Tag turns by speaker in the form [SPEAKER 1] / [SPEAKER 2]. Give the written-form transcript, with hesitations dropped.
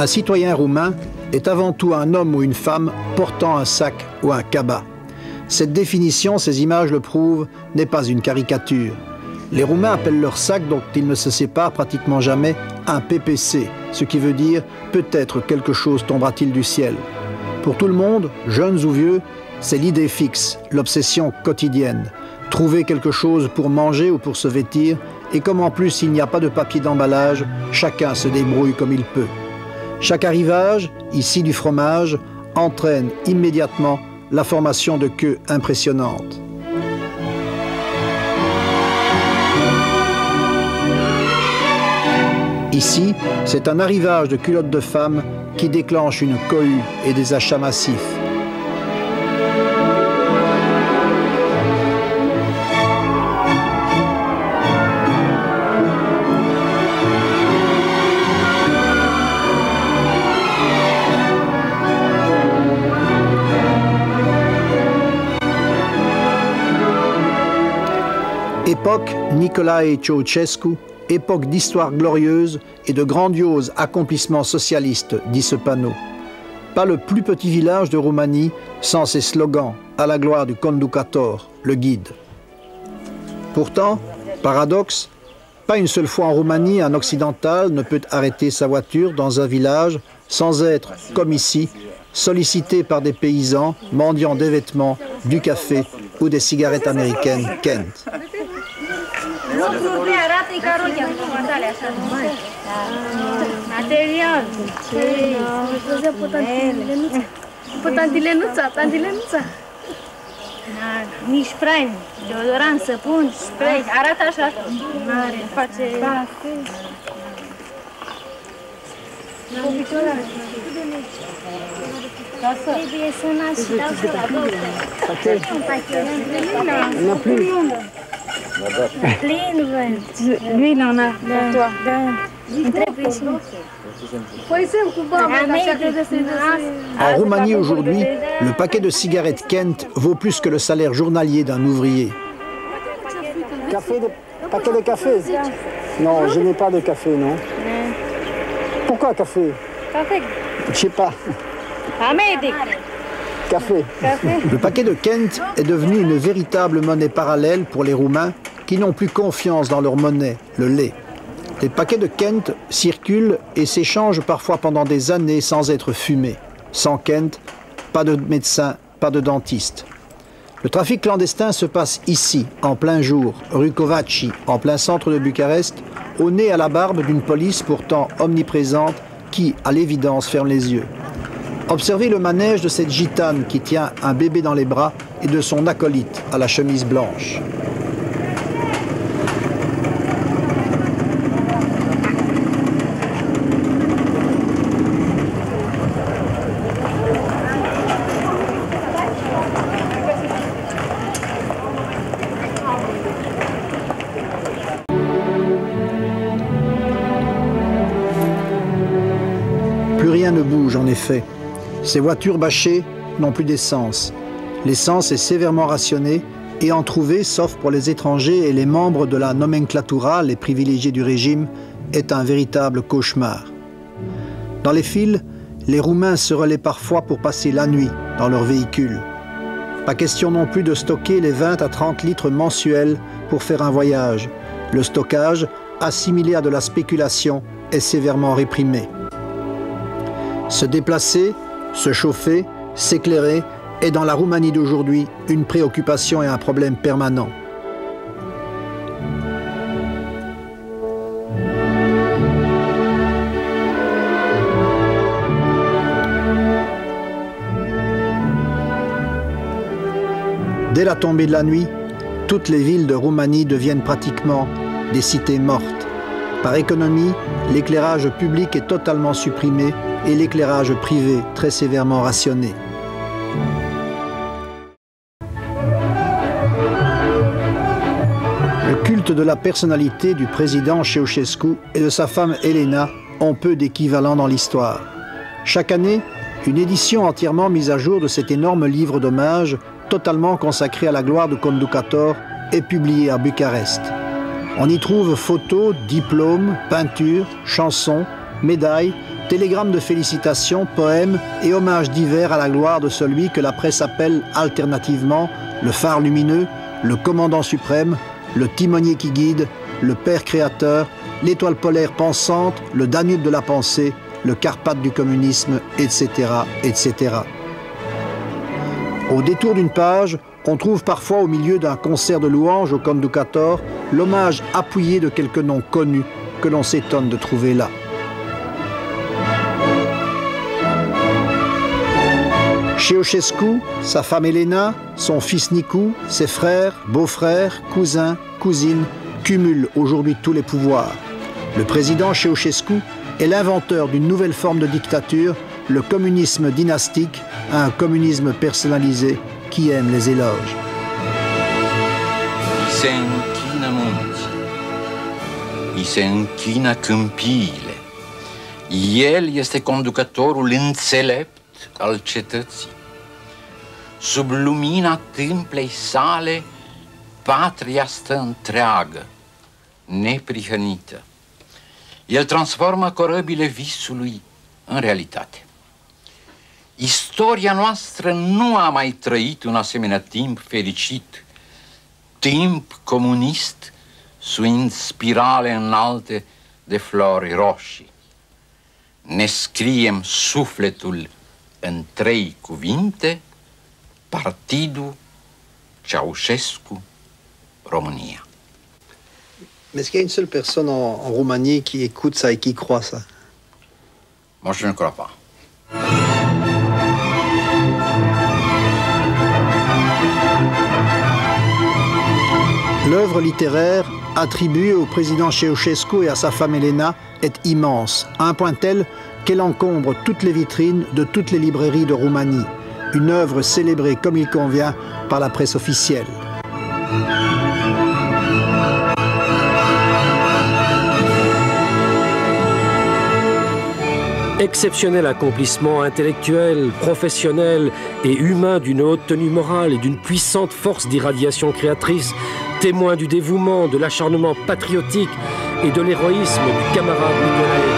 [SPEAKER 1] Un citoyen roumain est avant tout un homme ou une femme portant un sac ou un cabas. Cette définition, ces images le prouvent, n'est pas une caricature. Les Roumains appellent leur sac, dont ils ne se séparent pratiquement jamais, un PPC, ce qui veut dire « peut-être quelque chose tombera-t-il du ciel ». Pour tout le monde, jeunes ou vieux, c'est l'idée fixe, l'obsession quotidienne. Trouver quelque chose pour manger ou pour se vêtir, et comme en plus il n'y a pas de papier d'emballage, chacun se débrouille comme il peut. Chaque arrivage, ici du fromage, entraîne immédiatement la formation de queues impressionnantes. Ici, c'est un arrivage de culottes de femmes qui déclenche une cohue et des achats massifs. Époque Nicolae Ceausescu, époque d'histoire glorieuse et de grandioses accomplissements socialistes, dit ce panneau. Pas le plus petit village de Roumanie sans ses slogans à la gloire du conducător, le guide. Pourtant, paradoxe, pas une seule fois en Roumanie un occidental ne peut arrêter sa voiture dans un village sans être, comme ici, sollicité par des paysans mendiant des vêtements, du café ou des cigarettes américaines Kent.
[SPEAKER 2] Nici spray, deodorant, săpun, spray, arată așa. Face... Trebuie să nați și dau să la doctor. Un pachet plin. Plin, vă. Lui, Nona, da. Trebuie și...
[SPEAKER 1] En Roumanie aujourd'hui, le paquet de cigarettes Kent vaut plus que le salaire journalier d'un ouvrier.
[SPEAKER 3] Paquet de café? Non, je n'ai pas de café, non. Pourquoi café?
[SPEAKER 2] Café.
[SPEAKER 3] Je sais pas. Café.
[SPEAKER 1] Le paquet de Kent est devenu une véritable monnaie parallèle pour les Roumains qui n'ont plus confiance dans leur monnaie, le lait. Les paquets de Kent circulent et s'échangent parfois pendant des années sans être fumés. Sans Kent, pas de médecin, pas de dentiste. Le trafic clandestin se passe ici, en plein jour, rue Covaci, en plein centre de Bucarest, au nez à la barbe d'une police pourtant omniprésente qui, à l'évidence, ferme les yeux. Observez le manège de cette gitane qui tient un bébé dans les bras et de son acolyte à la chemise blanche. Plus rien ne bouge en effet. Ces voitures bâchées n'ont plus d'essence. L'essence est sévèrement rationnée et en trouver, sauf pour les étrangers et les membres de la nomenclatura, les privilégiés du régime, est un véritable cauchemar. Dans les files, les Roumains se relaient parfois pour passer la nuit dans leurs véhicules. Pas question non plus de stocker les 20 à 30 litres mensuels pour faire un voyage. Le stockage, assimilé à de la spéculation, est sévèrement réprimé. Se déplacer, se chauffer, s'éclairer est dans la Roumanie d'aujourd'hui une préoccupation et un problème permanent. Dès la tombée de la nuit, toutes les villes de Roumanie deviennent pratiquement des cités mortes. Par économie, l'éclairage public est totalement supprimé et l'éclairage privé très sévèrement rationné. Le culte de la personnalité du président Ceausescu et de sa femme Elena ont peu d'équivalent dans l'histoire. Chaque année, une édition entièrement mise à jour de cet énorme livre d'hommage, totalement consacré à la gloire du conducător, est publiée à Bucarest. On y trouve photos, diplômes, peintures, chansons, médailles, Télégrammes de félicitations, poèmes et hommages divers à la gloire de celui que la presse appelle alternativement le phare lumineux, le commandant suprême, le timonier qui guide, le père créateur, l'étoile polaire pensante, le Danube de la pensée, le Carpath du communisme, etc., etc. Au détour d'une page, on trouve parfois au milieu d'un concert de louanges au Conducator l'hommage appuyé de quelques noms connus que l'on s'étonne de trouver là. Ceausescu, sa femme Elena, son fils Nicu, ses frères, beaux-frères, cousins, cousines cumulent aujourd'hui tous les pouvoirs. Le président Ceausescu est l'inventeur d'une nouvelle forme de dictature, le communisme dynastique, un communisme personnalisé qui aime les éloges.
[SPEAKER 4] Se închina munții, îi se închină câmpiile. El este conducătorul înțelept al cetății. Sub lumina tâmplei sale, patria stă întreagă, neprihănită. El transformă corăbile visului în realitate. Istoria noastră nu a mai trăit un asemenea timp fericit, timp comunist, suind spirale înalte de flori roșii. Ne scriem sufletul în 3 cuvinte, Partidul Ceaușescu, România.
[SPEAKER 1] Mais est-ce qu'il y a une seule personne en Roumanie qui écoute ça et qui croit ça?
[SPEAKER 4] Moi, je ne crois pas.
[SPEAKER 1] L'œuvre littéraire attribuée au président Ceausescu et à sa femme Elena est immense, à un point tel qu'elle encombre toutes les vitrines de toutes les librairies de Roumanie. Une œuvre célébrée comme il convient par la presse officielle.
[SPEAKER 5] Exceptionnel accomplissement intellectuel, professionnel et humain d'une haute tenue morale et d'une puissante force d'irradiation créatrice, témoin du dévouement, de l'acharnement patriotique et de l'héroïsme du camarade Nicolae